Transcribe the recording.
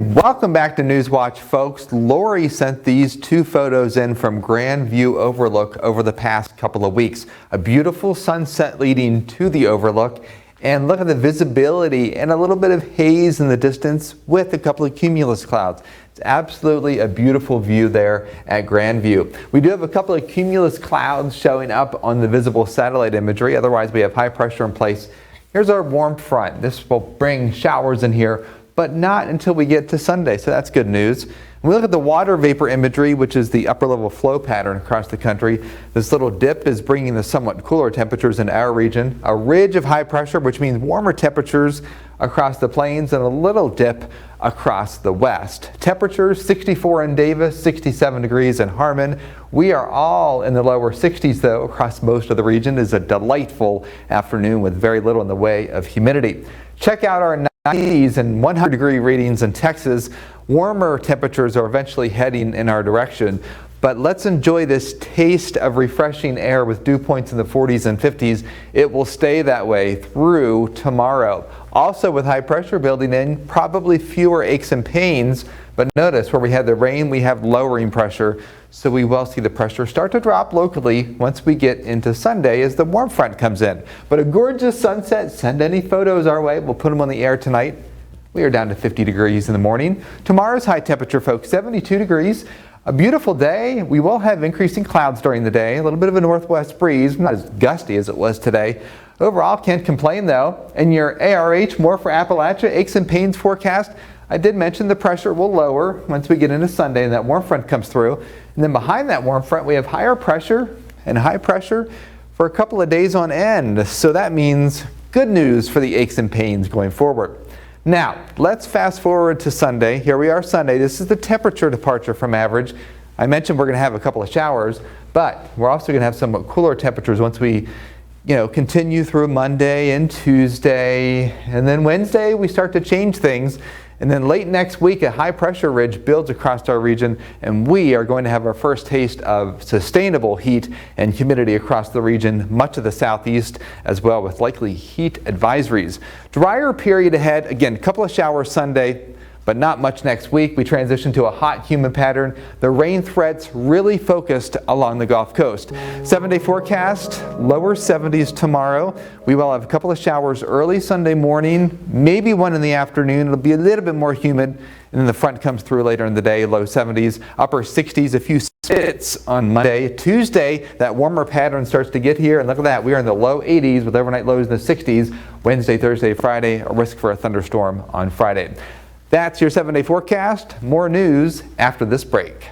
Welcome back to Newswatch, folks. Lori sent these two photos in from Grand View Overlook over the past couple of weeks. A beautiful sunset leading to the overlook, and look at the visibility and a little bit of haze in the distance with a couple of cumulus clouds. It's absolutely a beautiful view there at Grand View. We do have a couple of cumulus clouds showing up on the visible satellite imagery. Otherwise, we have high pressure in place. Here's our warm front. This will bring showers in here, but not until we get to Sunday, so that's good news. When we look at the water vapor imagery, which is the upper level flow pattern across the country, this little dip is bringing the somewhat cooler temperatures in our region. A ridge of high pressure, which means warmer temperatures across the plains, and a little dip across the west. Temperatures 64 in Davis, 67 degrees in Harmon. We are all in the lower 60s though across most of the region. It is a delightful afternoon with very little in the way of humidity. Check out our 90s and 100-degree readings in Texas. Warmer temperatures are eventually heading in our direction, but let's enjoy this taste of refreshing air with dew points in the 40s and 50s. It will stay that way through tomorrow. Also, with high pressure building in, probably fewer aches and pains, but notice where we had the rain, we have lowering pressure, so we will see the pressure start to drop locally once we get into Sunday as the warm front comes in. But a gorgeous sunset. Send any photos our way. We'll put them on the air tonight. We are down to 50 degrees in the morning. Tomorrow's high temperature, folks, 72 degrees. A beautiful day. We will have increasing clouds during the day. A little bit of a northwest breeze, not as gusty as it was today. Overall, can't complain though. And your ARH, more for Appalachia, aches and pains forecast. I did mention the pressure will lower once we get into Sunday and that warm front comes through. And then behind that warm front, we have higher pressure and high pressure for a couple of days on end. So that means good news for the aches and pains going forward. Now, let's fast forward to Sunday. Here we are Sunday. This is the temperature departure from average. I mentioned we're going to have a couple of showers, but we're also going to have somewhat cooler temperatures once we continue through Monday and Tuesday. And then Wednesday, we start to change things. And then late next week, a high pressure ridge builds across our region, and we are going to have our first taste of sustainable heat and humidity across the region, much of the southeast as well, with likely heat advisories. Drier period ahead. Again, a couple of showers Sunday, but not much next week. We transition to a hot, humid pattern. The rain threats really focused along the Gulf Coast. 7-day forecast, lower 70s tomorrow. We will have a couple of showers early Sunday morning, maybe one in the afternoon. It'll be a little bit more humid, and then the front comes through later in the day, low 70s, upper 60s, a few spits on Monday. Tuesday, that warmer pattern starts to get here, and look at that, we are in the low 80s with overnight lows in the 60s. Wednesday, Thursday, Friday, a risk for a thunderstorm on Friday. That's your 7-day forecast. More news after this break.